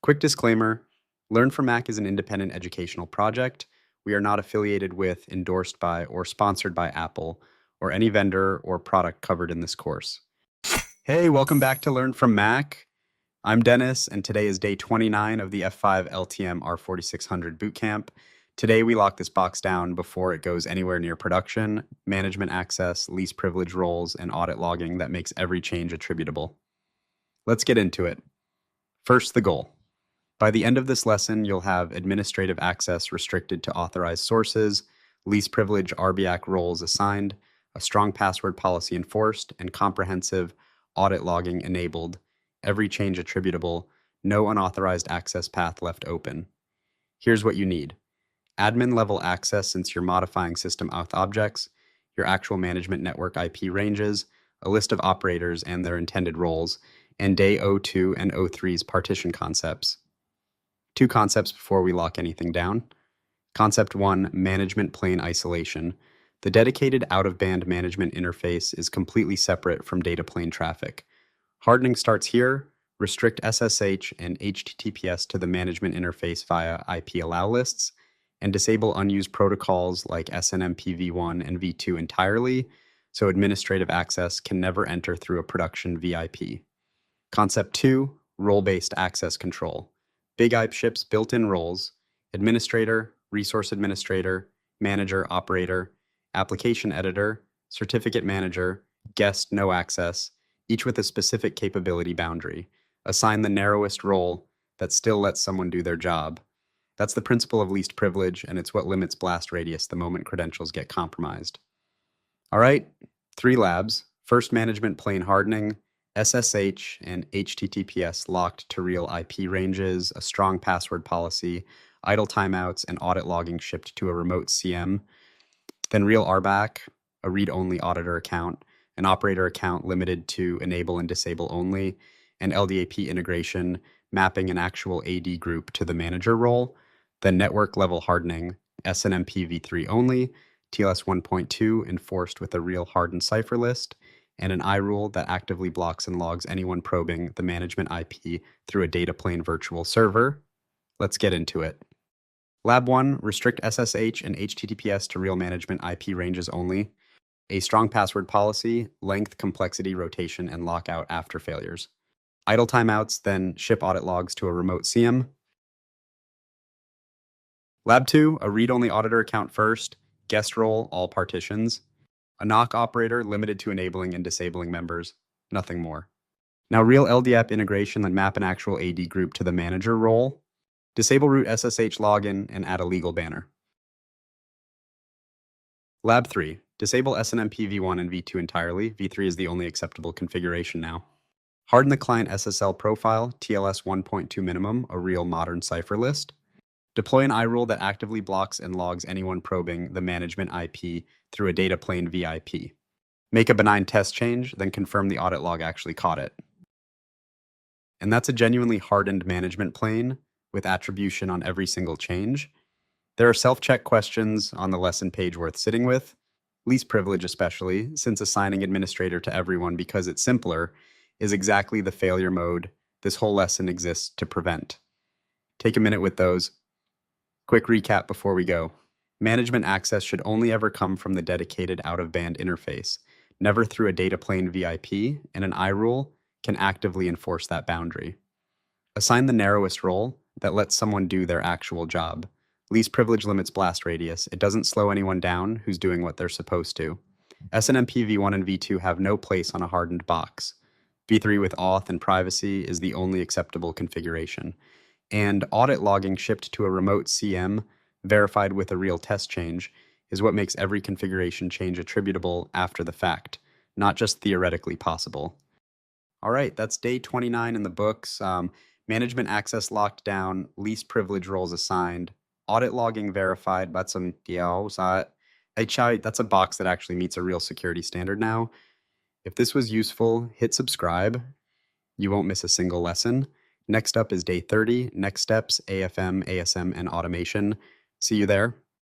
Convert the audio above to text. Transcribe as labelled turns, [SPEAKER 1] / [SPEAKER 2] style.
[SPEAKER 1] Quick disclaimer, Learn from Mac is an independent educational project. We are not affiliated with, endorsed by, or sponsored by Apple, or any vendor or product covered in this course. Hey, welcome back to Learn from Mac. I'm Dennis, and today is day 29 of the F5 LTM R4600 Bootcamp. Today we lock this box down before it goes anywhere near production, management access, least privilege roles, and audit logging that makes every change attributable. Let's get into it. First, the goal. By the end of this lesson, you'll have administrative access restricted to authorized sources, least privilege RBAC roles assigned, a strong password policy enforced, and comprehensive audit logging enabled, every change attributable, no unauthorized access path left open. Here's what you need. Admin level access since you're modifying system auth objects, your actual management network IP ranges, a list of operators and their intended roles, and day 02 and 03's partition concepts. Two concepts before we lock anything down. Concept 1, management plane isolation. The dedicated out-of-band management interface is completely separate from data plane traffic. Hardening starts here. Restrict SSH and HTTPS to the management interface via IP allow lists, and disable unused protocols like SNMP v1 and v2 entirely, so administrative access can never enter through a production VIP. Concept 2, role-based access control. BIG-IP ships built-in roles: administrator, resource administrator, manager, operator, application editor, certificate manager, guest, no access, each with a specific capability boundary. Assign the narrowest role that still lets someone do their job. That's the principle of least privilege, and it's what limits blast radius the moment credentials get compromised. All right, 3 labs. First, management plane hardening, SSH and HTTPS locked to real IP ranges, a strong password policy, idle timeouts, and audit logging shipped to a remote SIEM. Then real RBAC, a read-only auditor account, an operator account limited to enable and disable only, and LDAP integration, mapping an actual AD group to the manager role. Then network level hardening, SNMP v3 only, TLS 1.2 enforced with a real hardened cipher list, and an iRule that actively blocks and logs anyone probing the management IP through a data plane virtual server. Let's get into it. Lab 1, restrict SSH and HTTPS to real management IP ranges only. A strong password policy, length, complexity, rotation, and lockout after failures. Idle timeouts, then ship audit logs to a remote SIEM. Lab 2, a read-only auditor account first, guest role, all partitions. A knock operator limited to enabling and disabling members, nothing more. Now real LDAP integration, then map an actual AD group to the manager role. Disable root SSH login and add a legal banner. Lab 3, disable SNMP v1 and v2 entirely. v3 is the only acceptable configuration now. Harden the client SSL profile, TLS 1.2 minimum, a real modern cipher list. Deploy an iRule that actively blocks and logs anyone probing the management IP through a data plane VIP. Make a benign test change, then confirm the audit log actually caught it. And that's a genuinely hardened management plane with attribution on every single change. There are self-check questions on the lesson page worth sitting with, least privilege especially, since assigning administrator to everyone because it's simpler is exactly the failure mode this whole lesson exists to prevent. Take a minute with those. Quick recap before we go. Management access should only ever come from the dedicated out-of-band interface, never through a data plane VIP, and an iRule can actively enforce that boundary. Assign the narrowest role that lets someone do their actual job. Least privilege limits blast radius. It doesn't slow anyone down who's doing what they're supposed to. SNMP v1 and v2 have no place on a hardened box. v3 with auth and privacy is the only acceptable configuration. And audit logging shipped to a remote SIEM, verified with a real test change, is what makes every configuration change attributable after the fact, not just theoretically possible. All right, that's day 29 in the books. Management access locked down, least privilege roles assigned, audit logging verified. That's a box that actually meets a real security standard now. If this was useful, hit subscribe. You won't miss a single lesson. Next up is day 30, next steps, AFM, ASM, and automation. See you there.